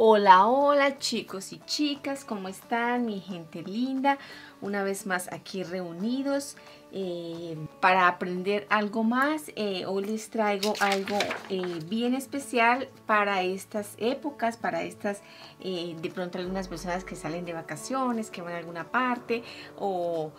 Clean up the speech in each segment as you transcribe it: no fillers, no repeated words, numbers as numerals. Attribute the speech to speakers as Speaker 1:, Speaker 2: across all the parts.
Speaker 1: Hola, hola chicos y chicas, ¿cómo están mi gente linda? Una vez más aquí reunidos para aprender algo más. Hoy les traigo algo bien especial para estas épocas, para estas de pronto algunas personas que salen de vacaciones, que van a alguna parte o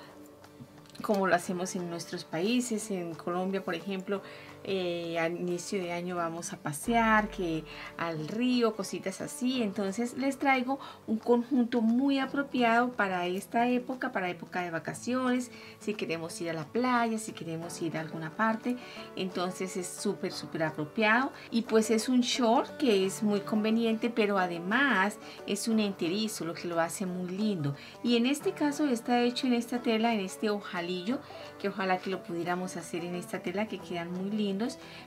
Speaker 1: como lo hacemos en nuestros países. En Colombia, por ejemplo, al inicio de año vamos a pasear, que al río, cositas así. Entonces les traigo un conjunto muy apropiado para esta época, para época de vacaciones, si queremos ir a la playa, si queremos ir a alguna parte. Entonces es súper apropiado, y pues es un short que es muy conveniente, pero además es un enterizo, lo que lo hace muy lindo. Y en este caso está hecho en esta tela, en este ojalillo, que ojalá que lo pudiéramos hacer en esta tela, que quedan muy lindos,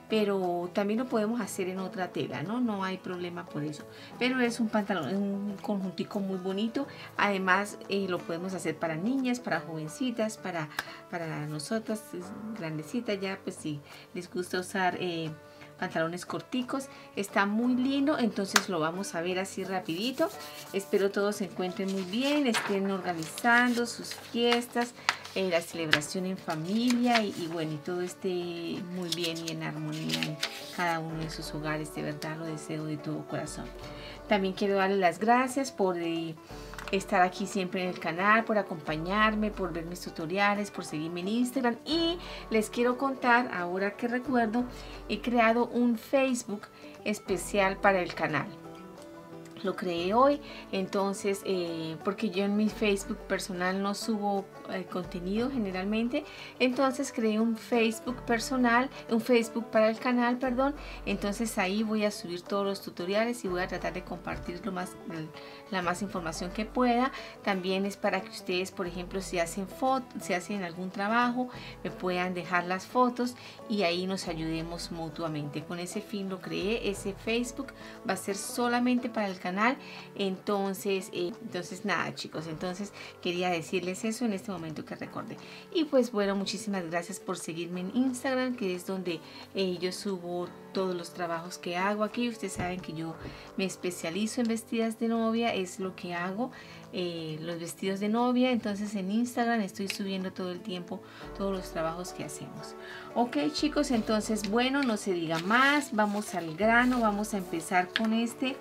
Speaker 1: pero también lo podemos hacer en otra tela, no hay problema por eso. Pero es un pantalón, un conjuntico muy bonito. Además lo podemos hacer para niñas, para jovencitas, para nosotras grandecitas ya, pues si les gusta usar pantalones corticos. Está muy lindo, entonces lo vamos a ver así rapidito. Espero todos se encuentren muy bien, estén organizando sus fiestas, la celebración en familia y bueno, y todo esté muy bien y en armonía en cada uno de sus hogares. De verdad lo deseo de todo corazón. También quiero darles las gracias por estar aquí siempre en el canal, por acompañarme, por ver mis tutoriales, por seguirme en Instagram. Y les quiero contar, ahora que recuerdo, he creado un Facebook especial para el canal. Lo creé hoy, entonces porque yo en mi Facebook personal no subo contenido generalmente, entonces creé un Facebook personal, un Facebook para el canal, perdón. Entonces ahí voy a subir todos los tutoriales y voy a tratar de compartir la más información que pueda. También es para que ustedes, por ejemplo, si hacen algún trabajo, me puedan dejar las fotos y ahí nos ayudemos mutuamente. Con ese fin lo creé. Ese Facebook va a ser solamente para el canal. Entonces nada chicos, entonces quería decirles eso en este momento que recordé. Y pues bueno, muchísimas gracias por seguirme en Instagram, que es donde yo subo todos los trabajos que hago aquí. Ustedes saben que yo me especializo en vestidas de novia, es lo que hago, los vestidos de novia. Entonces en Instagram estoy subiendo todo el tiempo todos los trabajos que hacemos. Ok chicos, entonces bueno, no se diga más, vamos al grano, vamos a empezar con este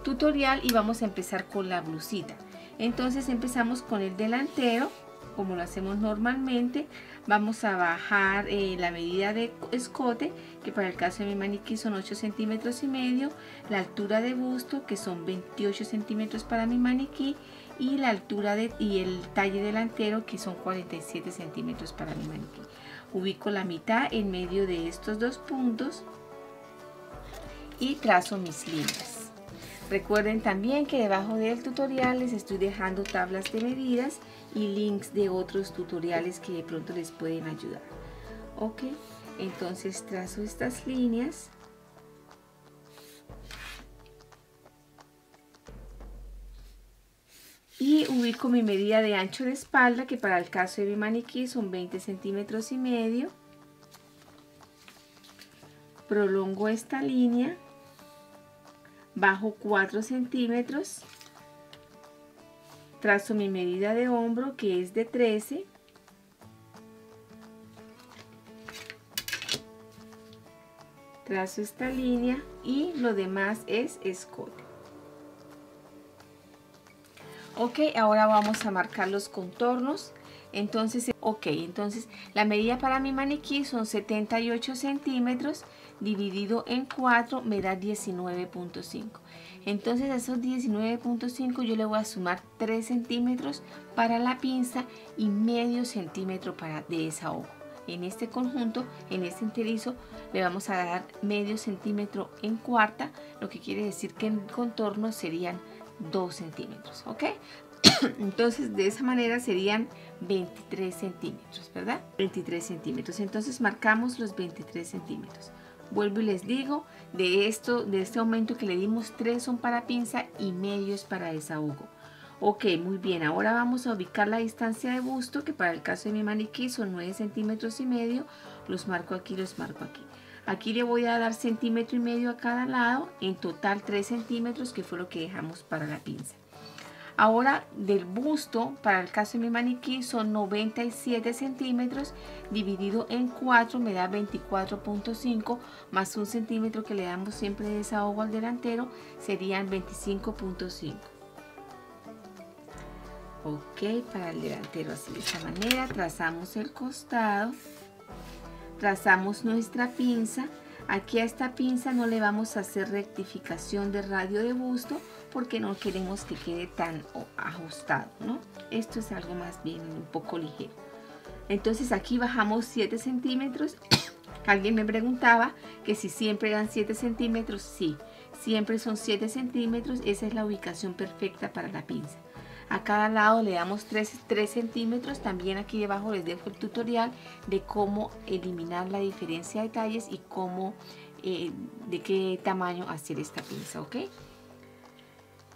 Speaker 1: tutorial y vamos a empezar con la blusita. Entonces empezamos con el delantero, como lo hacemos normalmente. Vamos a bajar la medida de escote, que para el caso de mi maniquí son 8 centímetros y medio, la altura de busto, que son 28 centímetros para mi maniquí, y la altura y el talle delantero, que son 47 centímetros para mi maniquí. Ubico la mitad en medio de estos dos puntos y trazo mis líneas. Recuerden también que debajo del tutorial les estoy dejando tablas de medidas y links de otros tutoriales que de pronto les pueden ayudar. Ok, entonces trazo estas líneas. Y ubico mi medida de ancho de espalda, que para el caso de mi maniquí son 20 centímetros y medio. Prolongo esta línea. Bajo 4 centímetros, trazo mi medida de hombro, que es de 13, trazo esta línea y lo demás es escote. Ok, ahora vamos a marcar los contornos. Entonces, entonces la medida para mi maniquí son 78 centímetros, dividido en 4 me da 19.5. Entonces a esos 19.5 yo le voy a sumar 3 centímetros para la pinza y medio centímetro para de desahogo. En este conjunto, en este enterizo, le vamos a dar medio centímetro en cuarta, lo que quiere decir que en contorno serían 2 centímetros, ¿ok? Entonces de esa manera serían 23 centímetros, ¿verdad? 23 centímetros. Entonces marcamos los 23 centímetros. Vuelvo y les digo, de este aumento que le dimos, 3 son para pinza y medio es para desahogo. Ok, muy bien. Ahora vamos a ubicar la distancia de busto, que para el caso de mi maniquí son 9 centímetros y medio. los marco aquí, los marco aquí. Aquí le voy a dar 1,5 centímetros a cada lado, en total 3 centímetros, que fue lo que dejamos para la pinza. Ahora del busto, para el caso de mi maniquí, son 97 centímetros, dividido en 4 me da 24,5, más 1 centímetro que le damos siempre de desahogo al delantero, serían 25,5. Ok, para el delantero así de esta manera, trazamos el costado, trazamos nuestra pinza. Aquí a esta pinza no le vamos a hacer rectificación de radio de busto porque no queremos que quede tan ajustado, ¿no? Esto es algo más bien un poco ligero. Entonces aquí bajamos 7 centímetros. Alguien me preguntaba que si siempre eran 7 centímetros. Sí, siempre son 7 centímetros. Esa es la ubicación perfecta para la pinza. A cada lado le damos 3 centímetros. También aquí debajo les dejo el tutorial de cómo eliminar la diferencia de talles y cómo, de qué tamaño hacer esta pinza, ¿ok?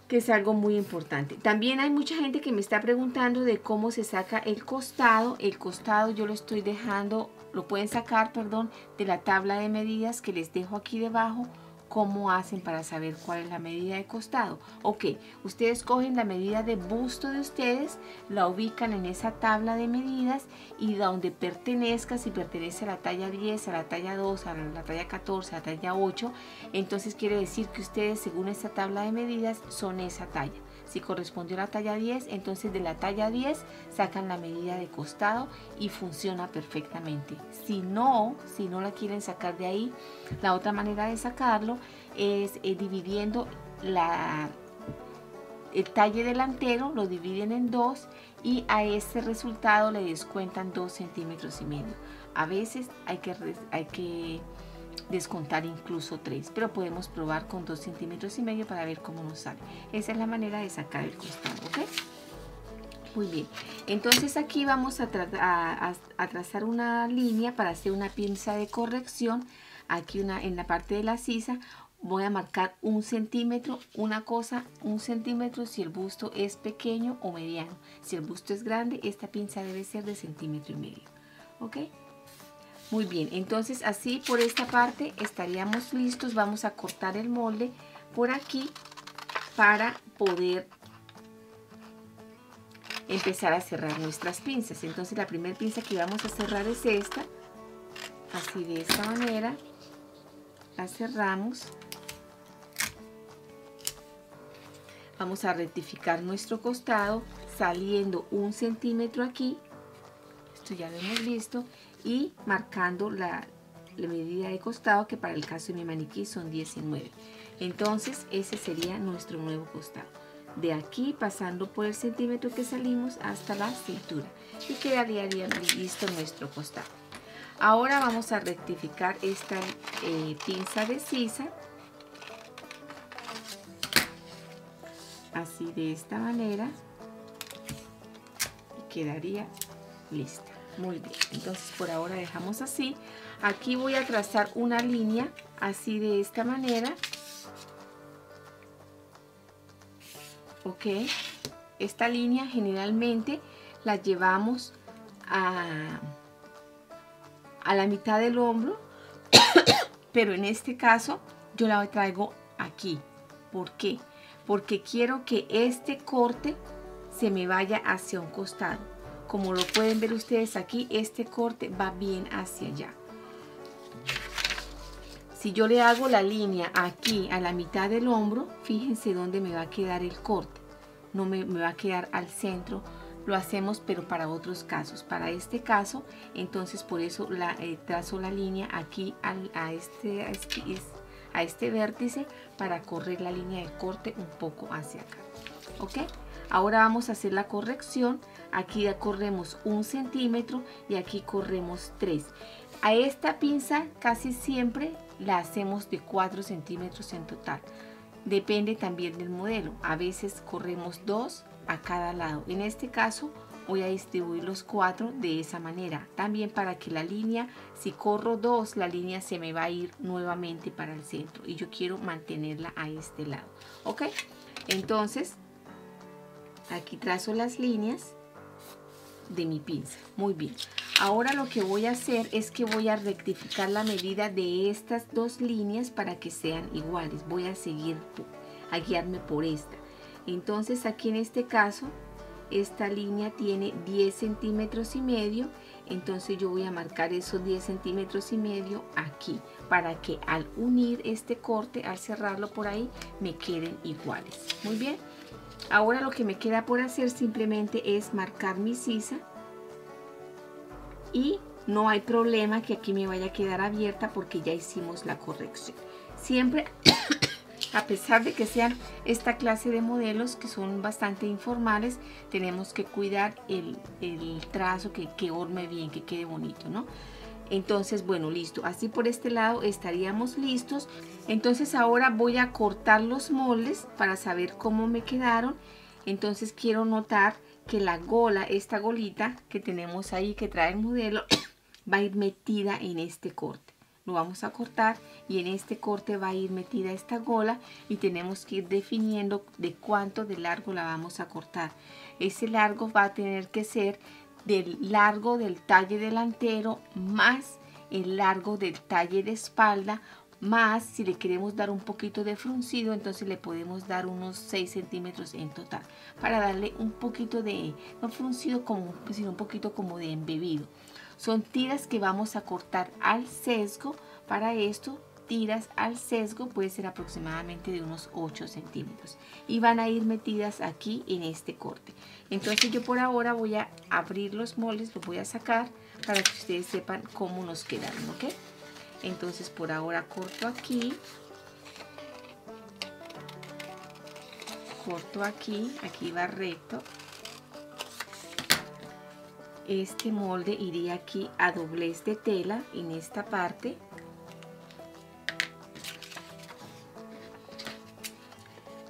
Speaker 1: Que es algo muy importante. También hay mucha gente que me está preguntando de cómo se saca el costado. El costado yo lo estoy dejando, lo pueden sacar, perdón, de la tabla de medidas que les dejo aquí debajo. ¿Cómo hacen para saber cuál es la medida de costado? Ok, ustedes cogen la medida de busto de ustedes, la ubican en esa tabla de medidas y donde pertenezca, si pertenece a la talla 10, a la talla 2, a la talla 14, a la talla 8, entonces quiere decir que ustedes según esta tabla de medidas son esa talla. Si correspondió a la talla 10, entonces de la talla 10 sacan la medida de costado y funciona perfectamente. Si no la quieren sacar de ahí, la otra manera de sacarlo es dividiendo el talle delantero, lo dividen en 2 y a ese resultado le descuentan 2,5 centímetros. A veces hay que descontar incluso 3, pero podemos probar con 2,5 centímetros para ver cómo nos sale. Esa es la manera de sacar el costado, ¿ok? Muy bien, entonces aquí vamos a trazar una línea para hacer una pinza de corrección. Aquí en la parte de la sisa voy a marcar 1 centímetro, una cosa, 1 centímetro si el busto es pequeño o mediano. Si el busto es grande, esta pinza debe ser de 1,5 centímetros, ¿ok? Muy bien, entonces así por esta parte estaríamos listos. Vamos a cortar el molde por aquí para poder empezar a cerrar nuestras pinzas. Entonces la primera pinza que vamos a cerrar es esta, así de esta manera, la cerramos. Vamos a rectificar nuestro costado saliendo 1 centímetro aquí, esto ya lo hemos visto, y marcando la medida de costado, que para el caso de mi maniquí son 19. Entonces ese sería nuestro nuevo costado, de aquí pasando por el centímetro que salimos hasta la cintura, y quedaría listo nuestro costado. Ahora vamos a rectificar esta pinza de sisa, así de esta manera, y quedaría lista. Muy bien, entonces por ahora dejamos así. Aquí voy a trazar una línea así de esta manera, ok. Esta línea generalmente la llevamos a la mitad del hombro, pero en este caso yo la traigo aquí. ¿Por qué? Porque quiero que este corte se me vaya hacia un costado. Como lo pueden ver ustedes aquí, este corte va bien hacia allá. Si yo le hago la línea aquí a la mitad del hombro, fíjense dónde me va a quedar el corte. No me va a quedar al centro. Lo hacemos pero para otros casos. Para este caso, entonces por eso trazo la línea aquí a este vértice para correr la línea de corte un poco hacia acá. ¿Ok? Ahora vamos a hacer la corrección. Aquí ya corremos 1 centímetro y aquí corremos 3. A esta pinza casi siempre la hacemos de 4 centímetros en total. Depende también del modelo. A veces corremos 2 a cada lado. En este caso voy a distribuir los 4 de esa manera. También para que la línea, si corro 2, la línea se me va a ir nuevamente para el centro. Y yo quiero mantenerla a este lado. ¿Ok? Entonces, aquí trazo las líneas de mi pinza. Muy bien. Ahora lo que voy a hacer es que voy a rectificar la medida de estas dos líneas para que sean iguales. Voy a seguir, a guiarme por esta. Entonces aquí en este caso, esta línea tiene 10 centímetros y medio. Entonces yo voy a marcar esos 10 centímetros y medio aquí, para que al unir este corte, al cerrarlo por ahí, me queden iguales. Muy bien. Ahora lo que me queda por hacer simplemente es marcar mi sisa. Y no hay problema que aquí me vaya a quedar abierta porque ya hicimos la corrección. Siempre, a pesar de que sean esta clase de modelos que son bastante informales, tenemos que cuidar el trazo, que orme bien, que quede bonito, ¿no? Entonces, bueno, listo. Así por este lado estaríamos listos. Entonces ahora voy a cortar los moldes para saber cómo me quedaron. Entonces quiero notar que la gola, esta golita que tenemos ahí que trae el modelo, va a ir metida en este corte. Lo vamos a cortar y en este corte va a ir metida esta gola y tenemos que ir definiendo de cuánto de largo la vamos a cortar. Ese largo va a tener que ser del largo del talle delantero más el largo del talle de espalda, más si le queremos dar un poquito de fruncido, entonces le podemos dar unos 6 centímetros en total para darle un poquito de, no fruncido como, sino un poquito como de embebido. Son tiras que vamos a cortar al sesgo. Para esto, tiras al sesgo puede ser aproximadamente de unos 8 centímetros y van a ir metidas aquí en este corte. Entonces yo por ahora voy a abrir los moldes, los voy a sacar para que ustedes sepan cómo nos quedaron, ¿ok? Entonces por ahora corto aquí, aquí va recto. Este molde iría aquí a doblez de tela en esta parte.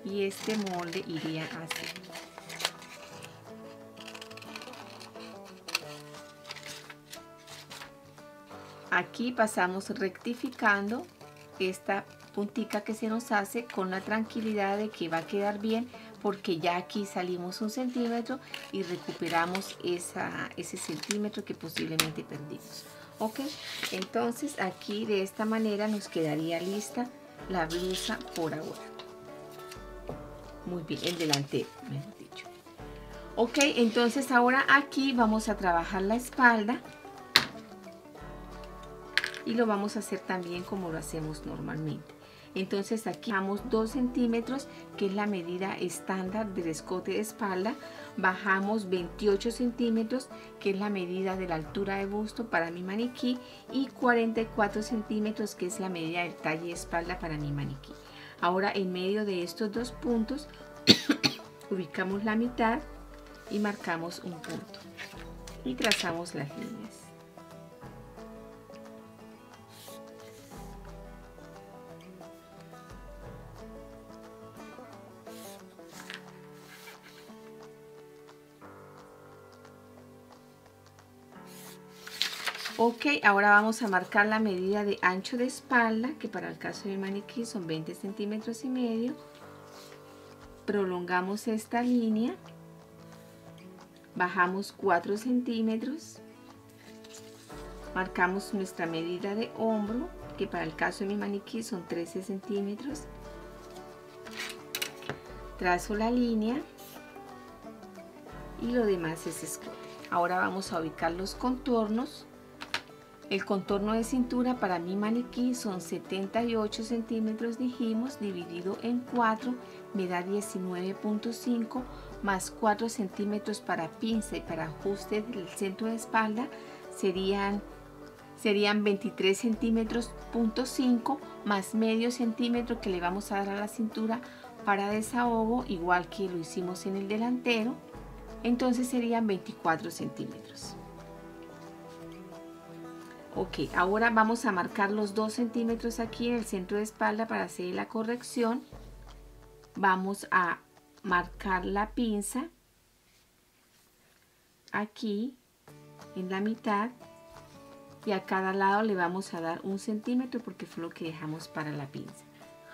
Speaker 1: Y este molde iría así. Aquí pasamos rectificando esta puntica que se nos hace con la tranquilidad de que va a quedar bien, porque ya aquí salimos 1 centímetro y recuperamos ese centímetro que posiblemente perdimos. Ok, entonces aquí de esta manera nos quedaría lista la blusa por ahora. Muy bien, el delantero, mejor dicho. Ok, entonces ahora aquí vamos a trabajar la espalda. Y lo vamos a hacer también como lo hacemos normalmente. Entonces aquí bajamos 2 centímetros, que es la medida estándar del escote de espalda. Bajamos 28 centímetros, que es la medida de la altura de busto para mi maniquí. Y 44 centímetros, que es la medida del talle de espalda para mi maniquí. Ahora en medio de estos dos puntos, ubicamos la mitad y marcamos un punto. Y trazamos las líneas. Ok, ahora vamos a marcar la medida de ancho de espalda, que para el caso del maniquí son 20 centímetros y medio. Prolongamos esta línea, bajamos 4 centímetros, marcamos nuestra medida de hombro, que para el caso de mi maniquí son 13 centímetros. Trazo la línea y lo demás es escote. Ahora vamos a ubicar los contornos. El contorno de cintura para mi maniquí son 78 centímetros, dijimos, dividido en 4, me da 19.5, más 4 centímetros para pinza y para ajuste del centro de espalda serían 23 centímetros, .5, más medio centímetro que le vamos a dar a la cintura para desahogo, igual que lo hicimos en el delantero, entonces serían 24 centímetros. Ok, ahora vamos a marcar los 2 centímetros aquí en el centro de espalda para hacer la corrección. Vamos a marcar la pinza aquí en la mitad y a cada lado le vamos a dar 1 centímetro porque fue lo que dejamos para la pinza.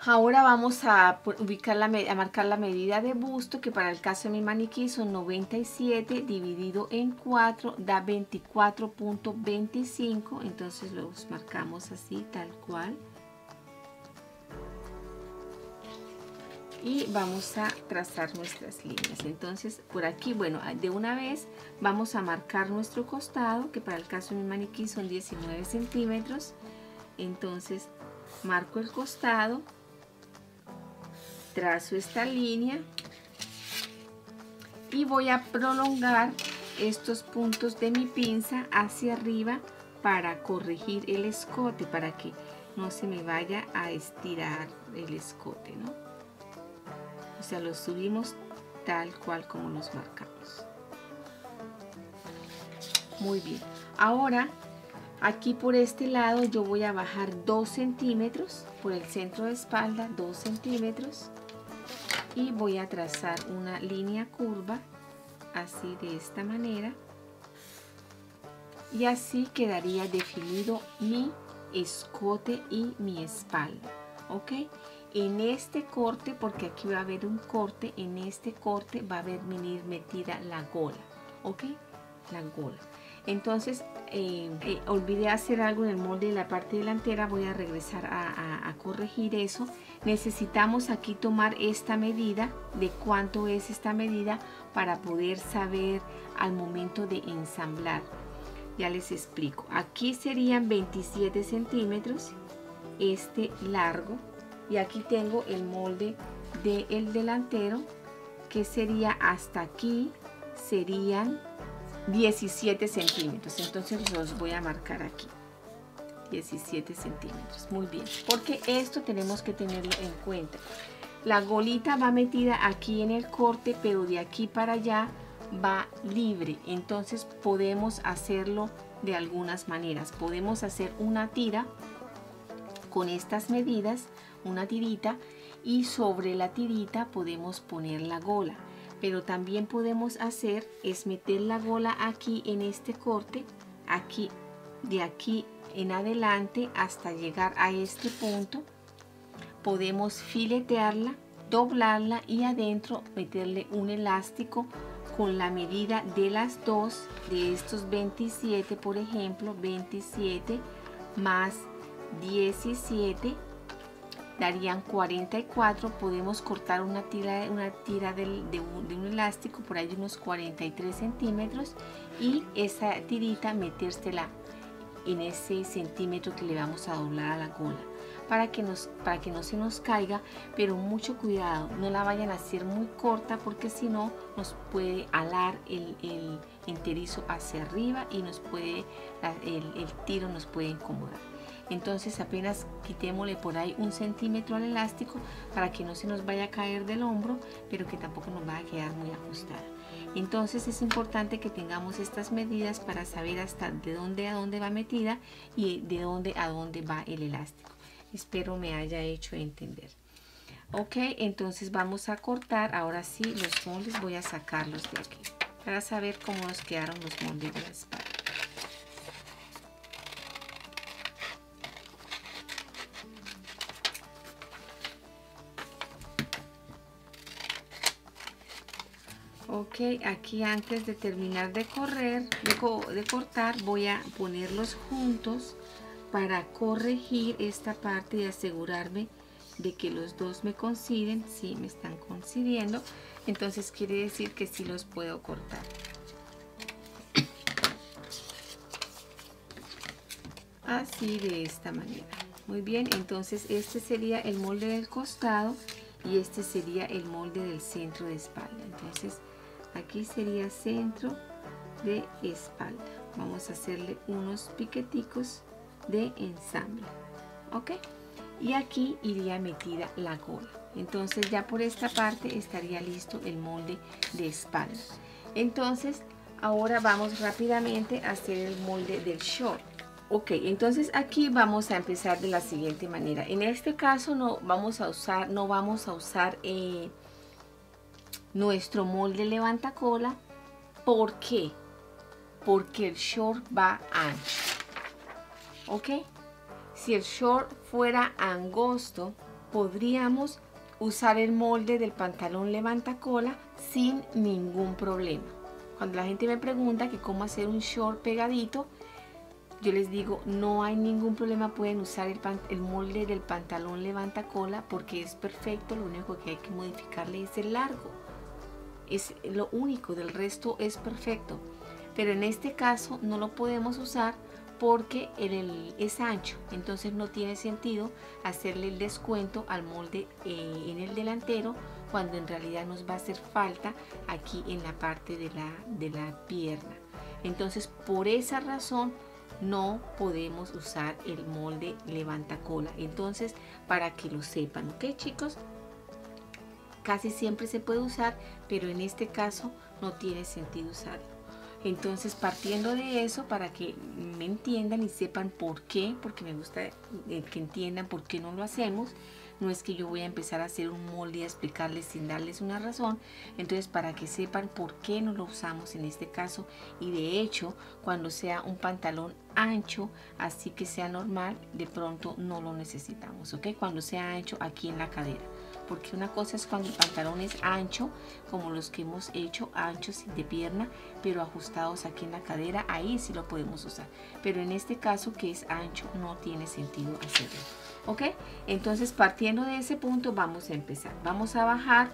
Speaker 1: Ahora vamos a ubicar a marcar la medida de busto, que para el caso de mi maniquí son 97 dividido en 4 da 24.25. Entonces los marcamos así, tal cual. Y vamos a trazar nuestras líneas. Entonces por aquí, bueno, de una vez vamos a marcar nuestro costado, que para el caso de mi maniquí son 19 centímetros. Entonces marco el costado, trazo esta línea y voy a prolongar estos puntos de mi pinza hacia arriba para corregir el escote, para que no se me vaya a estirar el escote, ¿no? O sea, los subimos tal cual como los marcamos. Muy bien. Ahora, aquí por este lado yo voy a bajar 2 centímetros por el centro de espalda, 2 centímetros. Y voy a trazar una línea curva, así de esta manera. Y así quedaría definido mi escote y mi espalda, ¿ok? En este corte, porque aquí va a haber un corte, en este corte va a venir metida la gola, ¿ok? La gola. Entonces, olvidé hacer algo en el molde de la parte delantera, voy a regresar a corregir eso. Necesitamos aquí tomar esta medida, de cuánto es esta medida, para poder saber al momento de ensamblar. Ya les explico. Aquí serían 27 centímetros, este largo, y aquí tengo el molde del delantero, que sería hasta aquí, serían 17 centímetros. Entonces los voy a marcar aquí, 17 centímetros. Muy bien, porque esto tenemos que tenerlo en cuenta. La golita va metida aquí en el corte, pero de aquí para allá va libre. Entonces podemos hacerlo de algunas maneras. Podemos hacer una tira con estas medidas, una tirita, y sobre la tirita podemos poner la gola. Pero también podemos hacer es meter la gola aquí en este corte, aquí, de aquí en adelante hasta llegar a este punto. Podemos filetearla, doblarla y adentro meterle un elástico con la medida de las dos, de estos 27, por ejemplo, 27 más 17 darían 44. Podemos cortar una tira de un elástico por ahí de unos 43 centímetros y esa tirita metérsela en ese centímetro que le vamos a doblar a la gola, para que no se nos caiga. Pero mucho cuidado, no la vayan a hacer muy corta, porque si no nos puede alar el enterizo hacia arriba y el tiro nos puede incomodar. Entonces apenas quitémosle por ahí un centímetro al elástico para que no se nos vaya a caer del hombro, pero que tampoco nos vaya a quedar muy ajustada. Entonces es importante que tengamos estas medidas para saber hasta de dónde a dónde va metida y de dónde a dónde va el elástico. Espero me haya hecho entender. Ok, entonces vamos a cortar ahora sí los moldes. Voy a sacarlos de aquí para saber cómo nos quedaron los moldes de la espalda. Ok, aquí antes de terminar de cortar, voy a ponerlos juntos para corregir esta parte y asegurarme de que los dos me coinciden. Sí, me están coincidiendo, entonces quiere decir que sí los puedo cortar. Así, de esta manera. Muy bien, entonces este sería el molde del costado y este sería el molde del centro de espalda. Entonces aquí sería centro de espalda. Vamos a hacerle unos piqueticos de ensamble, ok, y aquí iría metida la gola. Entonces ya por esta parte estaría listo el molde de espalda. Entonces ahora vamos rápidamente a hacer el molde del short. Ok, entonces aquí vamos a empezar de la siguiente manera. En este caso no vamos a usar nuestro molde levanta cola. ¿Por qué? Porque el short va ancho. ¿Ok? Si el short fuera angosto, podríamos usar el molde del pantalón levantacola sin ningún problema. Cuando la gente me pregunta que cómo hacer un short pegadito, yo les digo, no hay ningún problema, pueden usar el molde del pantalón levantacola porque es perfecto, lo único que hay que modificarle es el largo. Es lo único, del resto es perfecto. Pero en este caso no lo podemos usar porque es ancho, entonces no tiene sentido hacerle el descuento al molde en el delantero cuando en realidad nos va a hacer falta aquí en la parte de la pierna. Entonces por esa razón no podemos usar el molde levantacola. Entonces, para que lo sepan, ¿ok, chicos? Casi siempre se puede usar, pero en este caso no tiene sentido usarlo. Entonces, partiendo de eso, para que me entiendan y sepan por qué, porque me gusta que entiendan por qué no lo hacemos. No es que yo voy a empezar a hacer un molde y a explicarles sin darles una razón. Entonces, para que sepan por qué no lo usamos en este caso. Y de hecho, cuando sea un pantalón ancho, así que sea normal, de pronto no lo necesitamos, ¿ok? Cuando sea ancho aquí en la cadera. Porque una cosa es cuando el pantalón es ancho, como los que hemos hecho, anchos de pierna, pero ajustados aquí en la cadera, ahí sí lo podemos usar. Pero en este caso que es ancho, no tiene sentido hacerlo. ¿Ok? Entonces, partiendo de ese punto, vamos a empezar. Vamos a bajar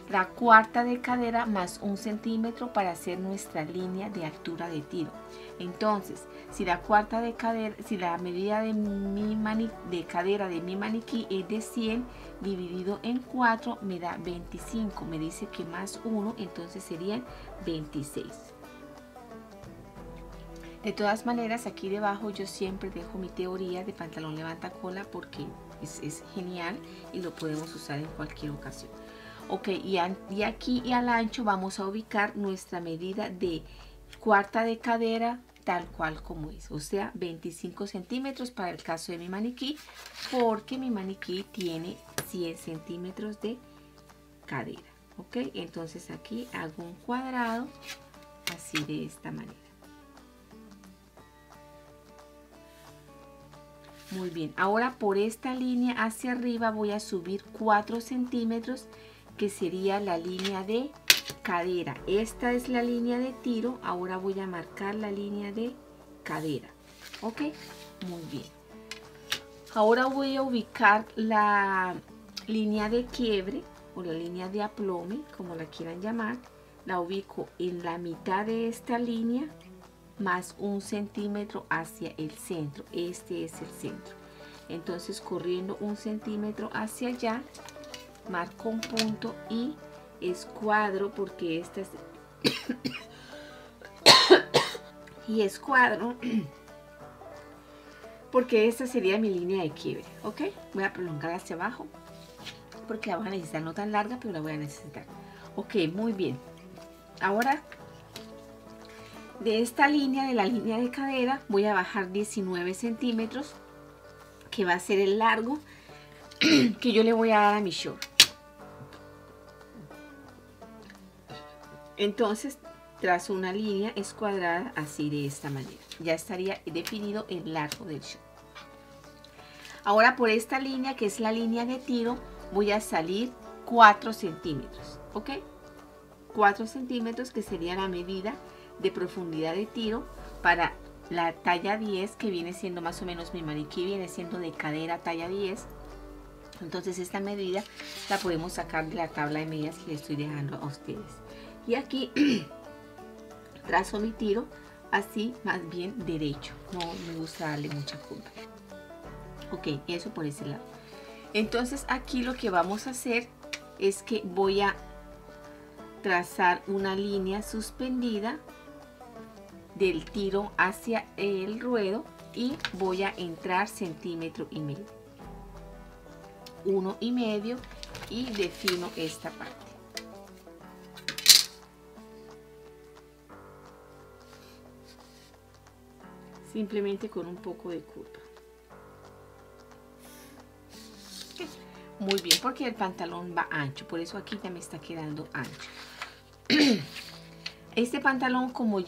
Speaker 1: la cuarta de cadera más 1 centímetro para hacer nuestra línea de altura de tiro. Entonces, si la cuarta de cadera, si la medida de cadera de mi maniquí es de 100 dividido en 4 me da 25. Me dice que más 1, entonces serían 26. De todas maneras, aquí debajo yo siempre dejo mi teoría de pantalón levantacola porque es genial y lo podemos usar en cualquier ocasión. Ok, y aquí y al ancho vamos a ubicar nuestra medida de cuarta de cadera tal cual como es. O sea, 25 centímetros para el caso de mi maniquí, porque mi maniquí tiene 100 centímetros de cadera. Ok, entonces aquí hago un cuadrado así de esta manera. Muy bien, ahora por esta línea hacia arriba voy a subir 4 centímetros, que sería la línea de cadera. Esta es la línea de tiro, ahora voy a marcar la línea de cadera. Ok, muy bien. Ahora voy a ubicar la línea de quiebre o la línea de aplome, como la quieran llamar. La ubico en la mitad de esta línea, más 1 centímetro hacia el centro. Este es el centro. Entonces, corriendo 1 centímetro hacia allá, marco un punto y escuadro, porque esta es y escuadro porque esta sería mi línea de quiebre. Ok, voy a prolongar hacia abajo porque la voy a necesitar, no tan larga, pero la voy a necesitar. Ok, muy bien. Ahora de esta línea, de la línea de cadera, voy a bajar 19 centímetros, que va a ser el largo que yo le voy a dar a mi short. Entonces trazo una línea escuadrada así de esta manera. Ya estaría definido el largo del short. Ahora por esta línea, que es la línea de tiro, voy a salir 4 centímetros. ¿Ok? 4 centímetros, que sería la medida de profundidad de tiro para la talla 10, que viene siendo más o menos mi maniquí, viene siendo de cadera talla 10. Entonces esta medida la podemos sacar de la tabla de medidas que les estoy dejando a ustedes. Y aquí trazo mi tiro así, más bien derecho, no me gusta darle mucha curva. Ok, eso por ese lado. Entonces aquí lo que vamos a hacer es que voy a trazar una línea suspendida del tiro hacia el ruedo y voy a entrar 1,5 centímetros, 1,5, y defino esta parte. Simplemente con un poco de curva. Muy bien, porque el pantalón va ancho, por eso aquí ya me está quedando ancho. Este pantalón, como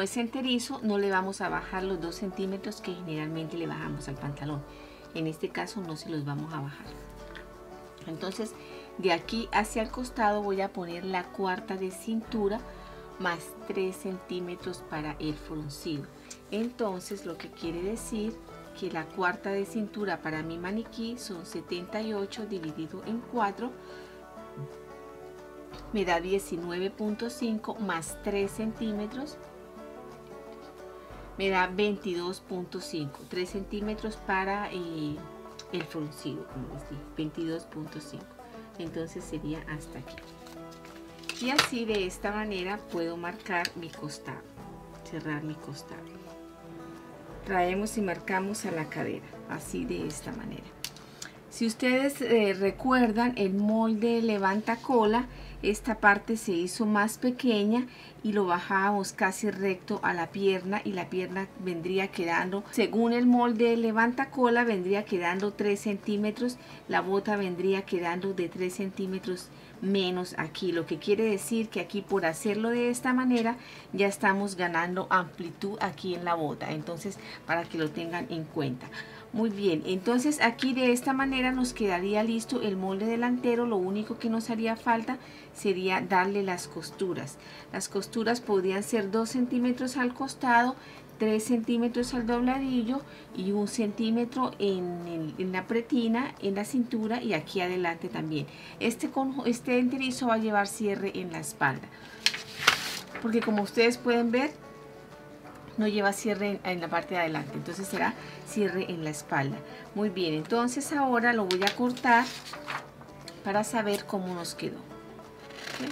Speaker 1: es enterizo, no le vamos a bajar los 2 centímetros que generalmente le bajamos al pantalón. En este caso no se los vamos a bajar. Entonces de aquí hacia el costado voy a poner la cuarta de cintura más 3 centímetros para el fruncido. Entonces lo que quiere decir que la cuarta de cintura para mi maniquí son 78 dividido en 4, me da 19.5 más 3 centímetros, me da 22.5, 3 centímetros para el fruncido, como les dije, 22.5. Entonces sería hasta aquí. Y así de esta manera puedo marcar mi costado, cerrar mi costado. Traemos y marcamos a la cadera, así de esta manera. Si ustedes recuerdan el molde levanta cola, esta parte se hizo más pequeña y lo bajábamos casi recto a la pierna, y la pierna vendría quedando, según el molde levanta cola, vendría quedando 3 centímetros, la bota vendría quedando de 3 centímetros menos aquí, lo que quiere decir que aquí, por hacerlo de esta manera, ya estamos ganando amplitud aquí en la bota. Entonces, para que lo tengan en cuenta. Muy bien, entonces aquí de esta manera nos quedaría listo el molde delantero. Lo único que nos haría falta sería darle las costuras. Las costuras podrían ser 2 centímetros al costado, 3 centímetros al dobladillo y 1 centímetro en la pretina, en la cintura y aquí adelante también. Este enterizo va a llevar cierre en la espalda, porque como ustedes pueden ver, no lleva cierre en la parte de adelante, entonces será cierre en la espalda. Muy bien, entonces ahora lo voy a cortar para saber cómo nos quedó. ¿Okay?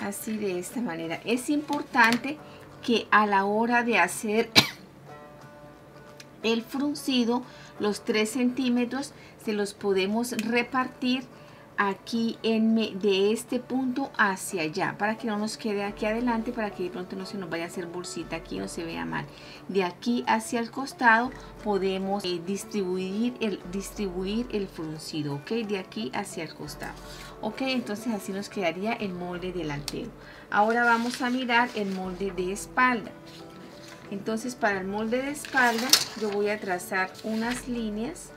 Speaker 1: Así de esta manera. Es importante que a la hora de hacer el fruncido, los 3 centímetros se los podemos repartir aquí de este punto hacia allá, para que no nos quede aquí adelante, para que de pronto no se nos vaya a hacer bolsita aquí, no se vea mal. De aquí hacia el costado podemos distribuir el fruncido, ok, de aquí hacia el costado. Ok, entonces así nos quedaría el molde delantero. Ahora vamos a mirar el molde de espalda. Entonces, para el molde de espalda yo voy a trazar unas líneas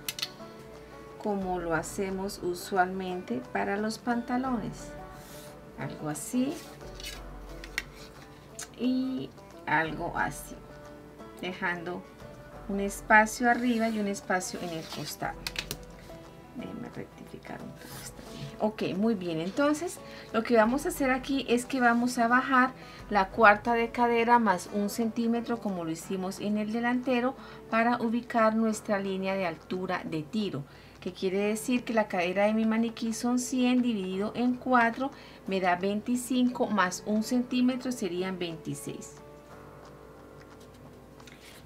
Speaker 1: como lo hacemos usualmente para los pantalones. Algo así y algo así, dejando un espacio arriba y un espacio en el costado. Déjenme rectificar un poco esta línea. Ok, muy bien. Entonces lo que vamos a hacer aquí es que vamos a bajar la cuarta de cadera más 1 centímetro, como lo hicimos en el delantero, para ubicar nuestra línea de altura de tiro, que quiere decir que la cadera de mi maniquí son 100 dividido en 4, me da 25 más 1 centímetro serían 26.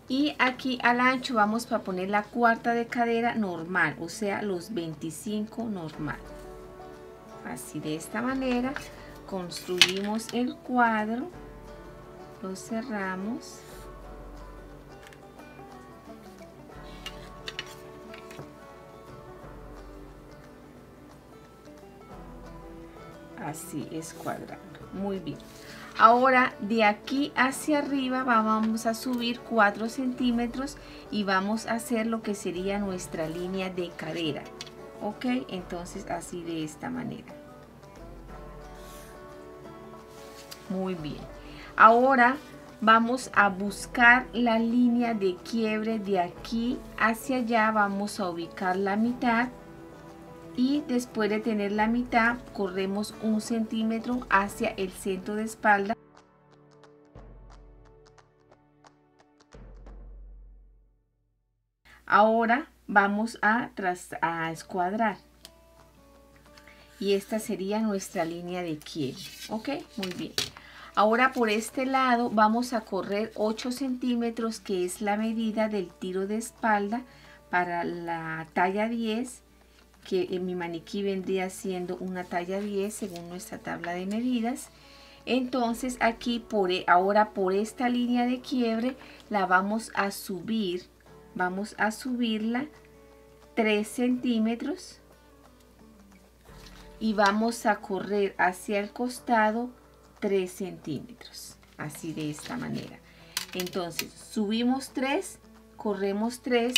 Speaker 1: Y aquí al ancho vamos a poner la cuarta de cadera normal, o sea, los 25 normal. Así de esta manera construimos el cuadro, lo cerramos. Así es cuadrando. Muy bien. Ahora de aquí hacia arriba vamos a subir 4 centímetros y vamos a hacer lo que sería nuestra línea de cadera. Ok, entonces así de esta manera. Muy bien. Ahora vamos a buscar la línea de quiebre de aquí hacia allá. Vamos a ubicar la mitad. Y después de tener la mitad, corremos 1 centímetro hacia el centro de espalda. Ahora vamos a escuadrar. Y esta sería nuestra línea de quiebre. Ok, muy bien. Ahora por este lado vamos a correr 8 centímetros, que es la medida del tiro de espalda para la talla 10. Que en mi maniquí vendría siendo una talla 10 según nuestra tabla de medidas. Entonces aquí ahora por esta línea de quiebre la vamos a subir, vamos a subirla 3 centímetros y vamos a correr hacia el costado 3 centímetros, así de esta manera. Entonces subimos 3, corremos 3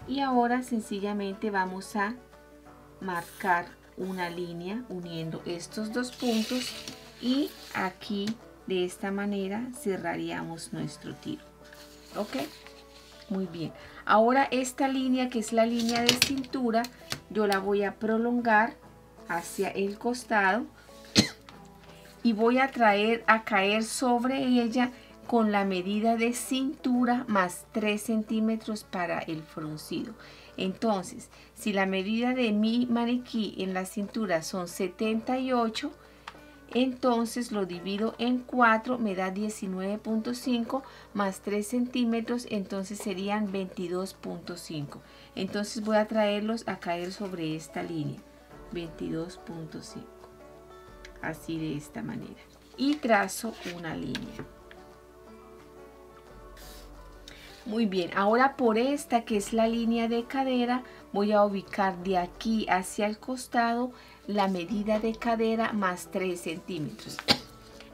Speaker 1: y ahora sencillamente vamos a marcar una línea uniendo estos dos puntos y aquí de esta manera cerraríamos nuestro tiro. Ok, muy bien. Ahora esta línea, que es la línea de cintura, yo la voy a prolongar hacia el costado y voy a caer sobre ella con la medida de cintura más 3 centímetros para el fruncido. Entonces, si la medida de mi maniquí en la cintura son 78, entonces lo divido en 4, me da 19.5 más 3 centímetros, entonces serían 22.5. Entonces voy a traerlos a caer sobre esta línea, 22.5, así de esta manera. Y trazo una línea. Muy bien, ahora por esta que es la línea de cadera, voy a ubicar de aquí hacia el costado la medida de cadera más 3 centímetros.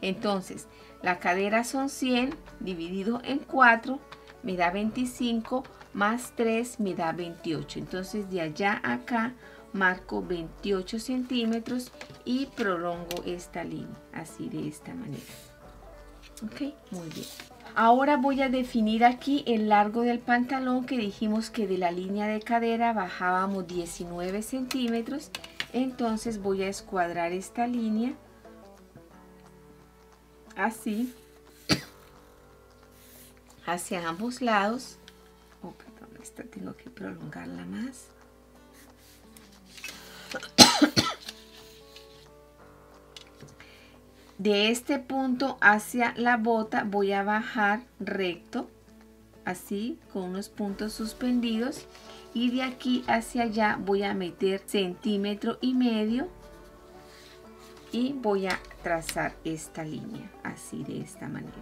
Speaker 1: Entonces, la cadera son 100 dividido en 4, me da 25, más 3 me da 28. Entonces, de allá a acá marco 28 centímetros y prolongo esta línea, así de esta manera. Ok, muy bien. Ahora voy a definir aquí el largo del pantalón, que dijimos que de la línea de cadera bajábamos 19 centímetros. Entonces voy a escuadrar esta línea así hacia ambos lados. Oh, perdón, esta tengo que prolongarla más. De este punto hacia la bota voy a bajar recto, así, con unos puntos suspendidos, y de aquí hacia allá voy a meter 1,5 centímetros y voy a trazar esta línea, así de esta manera.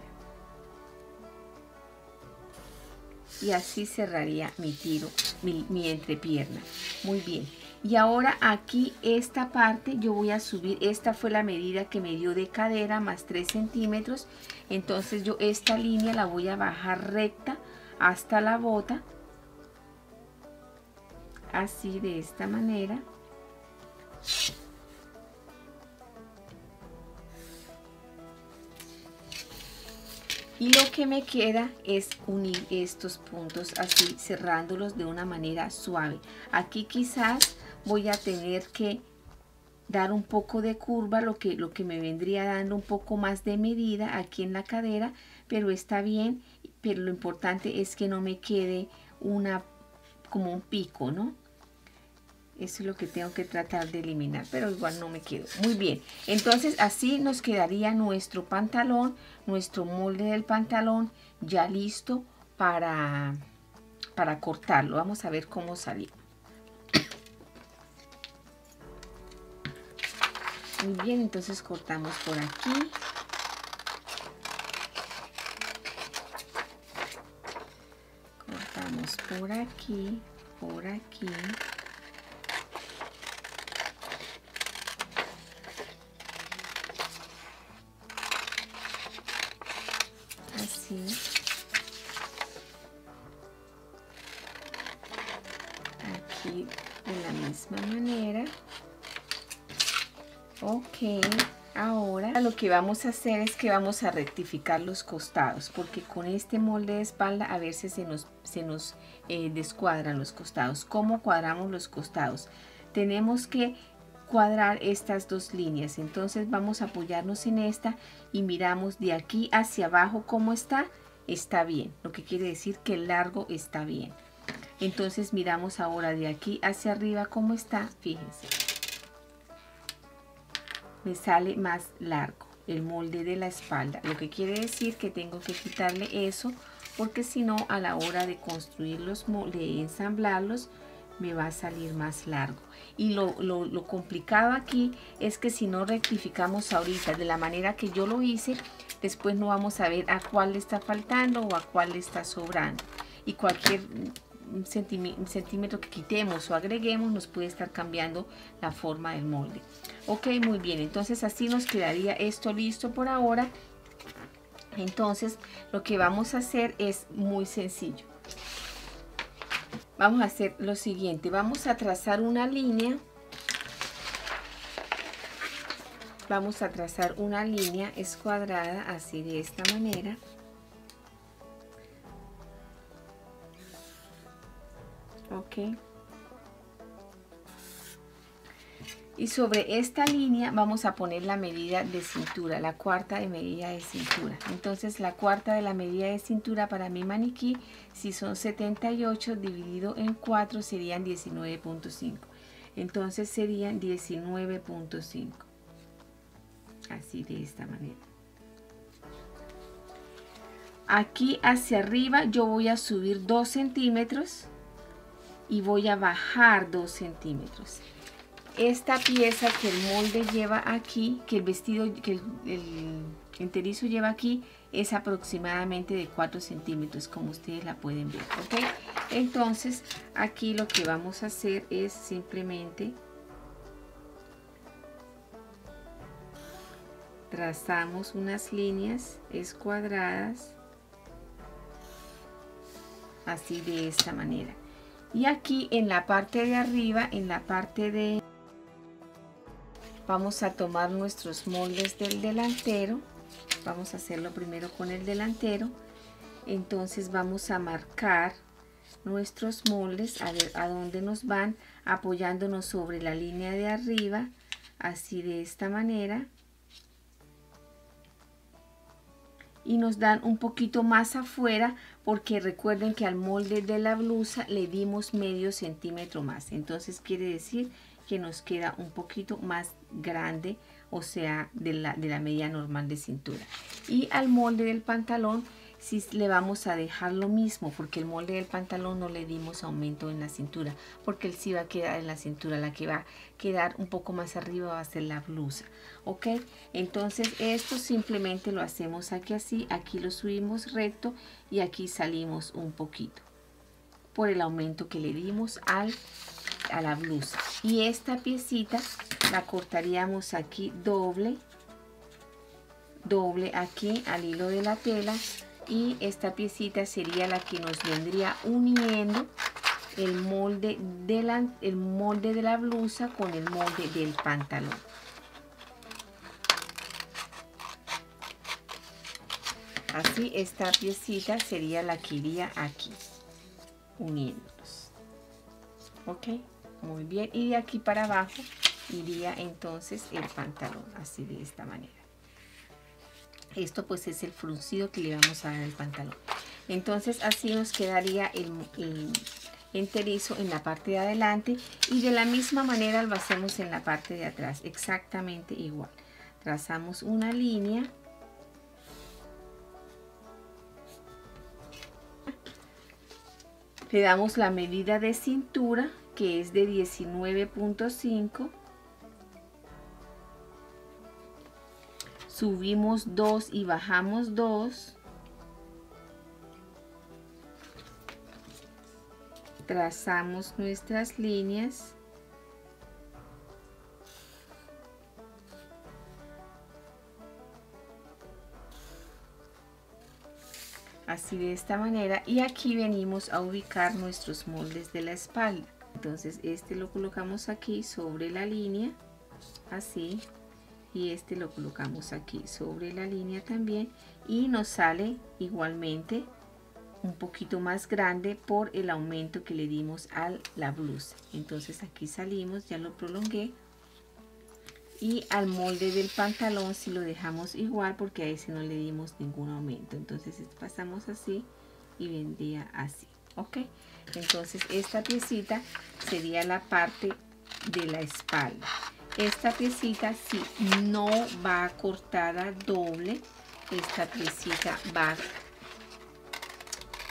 Speaker 1: Y así cerraría mi tiro, mi entrepierna. Muy bien. Y ahora aquí esta parte yo voy a subir, esta fue la medida que me dio de cadera más 3 centímetros. Entonces yo esta línea la voy a bajar recta hasta la bota. Así de esta manera. Y lo que me queda es unir estos puntos así, cerrándolos de una manera suave. Aquí quizás voy a tener que dar un poco de curva, lo que me vendría dando un poco más de medida aquí en la cadera, pero está bien. Pero lo importante es que no me quede como un pico, ¿no? Eso es lo que tengo que tratar de eliminar, pero igual no me quedo. Muy bien, entonces así nos quedaría nuestro pantalón, nuestro molde del pantalón ya listo para cortarlo. Vamos a ver cómo salió. Muy bien, entonces cortamos por aquí. Cortamos por aquí, por aquí. Así. Aquí de la misma manera. Ok, ahora lo que vamos a hacer es que vamos a rectificar los costados, porque con este molde de espalda a veces se nos descuadran los costados. ¿Cómo cuadramos los costados? Tenemos que cuadrar estas dos líneas, entonces vamos a apoyarnos en esta y miramos de aquí hacia abajo cómo está bien, lo que quiere decir que el largo está bien. Entonces miramos ahora de aquí hacia arriba cómo está, fíjense. Me sale más largo el molde de la espalda, lo que quiere decir que tengo que quitarle eso, porque si no a la hora de construirlos, de ensamblarlos, me va a salir más largo. Y lo complicado aquí es que si no rectificamos ahorita de la manera que yo lo hice, después no vamos a ver a cuál le está faltando o a cuál le está sobrando. Y cualquier centímetro que quitemos o agreguemos nos puede estar cambiando la forma del molde. Ok, muy bien, entonces así nos quedaría esto listo por ahora. Entonces lo que vamos a hacer es muy sencillo. Vamos a hacer lo siguiente, vamos a trazar una línea. Vamos a trazar una línea escuadrada así de esta manera. Ok. Y sobre esta línea vamos a poner la medida de cintura, la cuarta de medida de cintura. Entonces la cuarta de la medida de cintura para mi maniquí, si son 78 dividido en 4 serían 19.5. Entonces serían 19.5. Así de esta manera. Aquí hacia arriba yo voy a subir 2 centímetros y voy a bajar 2 centímetros. Esta pieza que el molde lleva aquí, que el vestido, que el enterizo lleva aquí, es aproximadamente de 4 centímetros, como ustedes la pueden ver, ¿ok? Entonces, aquí lo que vamos a hacer es simplemente trazamos unas líneas escuadradas, así de esta manera. Y aquí en la parte de arriba, en la parte de... Vamos a tomar nuestros moldes del delantero. Vamos a hacerlo primero con el delantero. Entonces vamos a marcar nuestros moldes, a ver a dónde nos van, apoyándonos sobre la línea de arriba, así de esta manera. Y nos dan un poquito más afuera porque recuerden que al molde de la blusa le dimos medio centímetro más. Entonces quiere decir que nos queda un poquito más grande, o sea, de la medida normal de cintura. Y al molde del pantalón sí le vamos a dejar lo mismo, porque el molde del pantalón no le dimos aumento en la cintura, porque él sí va a quedar en la cintura. La que va a quedar un poco más arriba va a ser la blusa, ok. Entonces esto simplemente lo hacemos aquí así, aquí lo subimos recto y aquí salimos un poquito por el aumento que le dimos a la blusa. Y esta piecita la cortaríamos aquí doble aquí al hilo de la tela, y esta piecita sería la que nos vendría uniendo el molde de la blusa con el molde del pantalón. Así esta piecita sería la que iría aquí uniéndolos. Ok, muy bien. Y de aquí para abajo iría entonces el pantalón, así de esta manera. Esto pues es el fruncido que le vamos a dar al pantalón. Entonces así nos quedaría el enterizo en la parte de adelante, y de la misma manera lo hacemos en la parte de atrás, exactamente igual. Trazamos una línea, le damos la medida de cintura, que es de 19.5, subimos 2 y bajamos 2, trazamos nuestras líneas, así de esta manera, y aquí venimos a ubicar nuestros moldes de la espalda. Entonces este lo colocamos aquí sobre la línea, así, y este lo colocamos aquí sobre la línea también, y nos sale igualmente un poquito más grande por el aumento que le dimos a la blusa. Entonces aquí salimos, ya lo prolongué, y al molde del pantalón si lo dejamos igual porque a ese no le dimos ningún aumento. Entonces pasamos así y vendría así, ok. Entonces esta piecita sería la parte de la espalda. Esta piecita si no va cortada doble, esta piecita va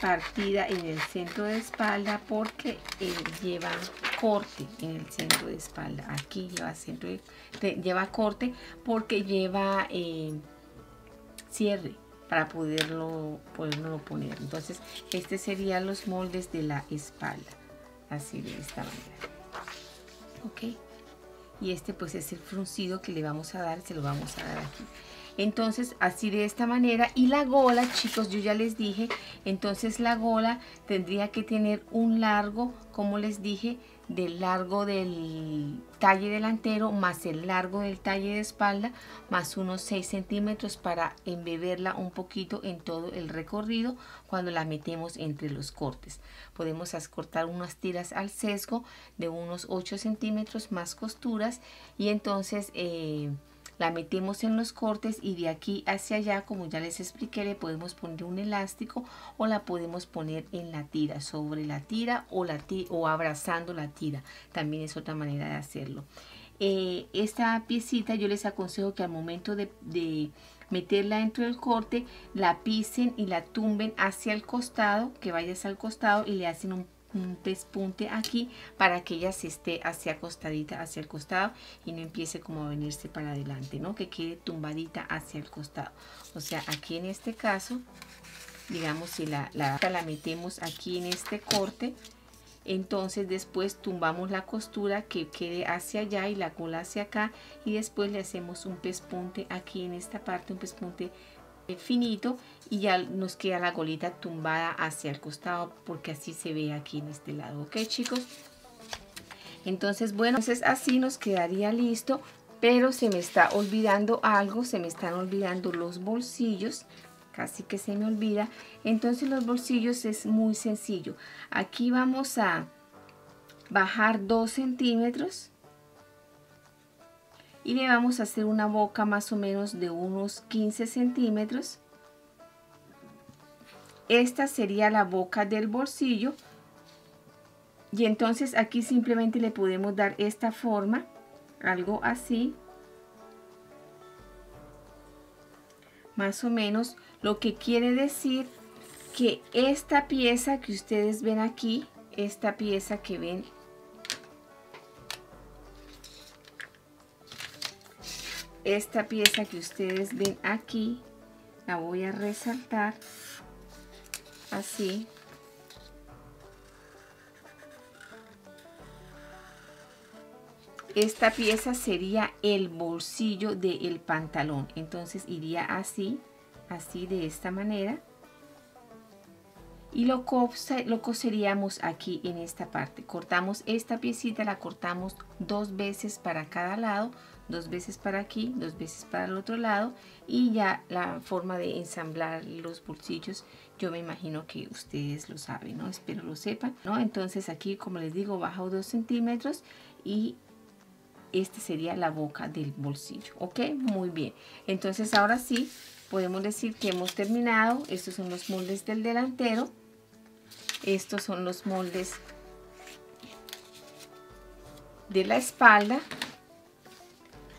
Speaker 1: partida en el centro de espalda porque lleva corte en el centro de espalda. Aquí lleva lleva corte porque lleva cierre para poderlo poner. Entonces este serían los moldes de la espalda, así de esta manera. Ok, y este pues es el fruncido que le vamos a dar, se lo vamos a dar aquí. Entonces así de esta manera. Y la gola, chicos, yo ya les dije, entonces la gola tendría que tener un largo, como les dije, del largo del talle delantero más el largo del talle de espalda, más unos 6 centímetros para embeberla un poquito en todo el recorrido cuando la metemos entre los cortes. Podemos cortar unas tiras al sesgo de unos 8 centímetros más costuras, y entonces la metemos en los cortes, y de aquí hacia allá, como ya les expliqué, le podemos poner un elástico o la podemos poner en la tira, sobre la tira o abrazando la tira. También es otra manera de hacerlo. Esta piecita yo les aconsejo que al momento de meterla dentro del corte, la pisen y la tumben hacia el costado, que vaya hacia el costado, y le hacen un pespunte aquí para que ella se esté hacia acostadita hacia el costado y no empiece como a venirse para adelante, ¿no? Que quede tumbadita hacia el costado. O sea, aquí en este caso, digamos, si la metemos aquí en este corte, entonces después tumbamos la costura que quede hacia allá y la cola hacia acá, y después le hacemos un pespunte aquí en esta parte, un pespunte finito, y ya nos queda la golita tumbada hacia el costado, porque así se ve aquí en este lado. Ok, chicos, entonces bueno, entonces así nos quedaría listo. Pero se me está olvidando algo, se me están olvidando los bolsillos, casi que se me olvida. Entonces los bolsillos es muy sencillo. Aquí vamos a bajar 2 centímetros y le vamos a hacer una boca más o menos de unos 15 centímetros. Esta sería la boca del bolsillo, y entonces aquí simplemente le podemos dar esta forma, algo así, más o menos, lo que quiere decir que esta pieza que ustedes ven aquí, esta pieza que ven, esta pieza que ustedes ven aquí, la voy a resaltar así. Esta pieza sería el bolsillo del pantalón, entonces iría así, así de esta manera, y lo coseríamos aquí en esta parte. Cortamos esta piecita, la cortamos 2 veces para cada lado, 2 veces para aquí, 2 veces para el otro lado, y ya la forma de ensamblar los bolsillos, yo me imagino que ustedes lo saben, ¿no? Espero lo sepan, ¿no? Entonces aquí, como les digo, bajo 2 centímetros y esta sería la boca del bolsillo. Ok, muy bien. Entonces ahora sí podemos decir que hemos terminado. Estos son los moldes del delantero. Estos son los moldes de la espalda.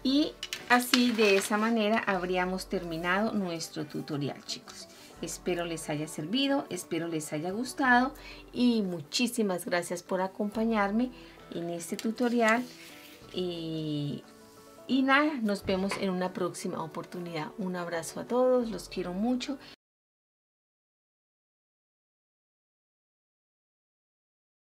Speaker 1: Y así, de esa manera, habríamos terminado nuestro tutorial, chicos. Espero les haya servido, espero les haya gustado, y muchísimas gracias por acompañarme en este tutorial. Y nada, nos vemos en una próxima oportunidad. Un abrazo a todos, los quiero mucho,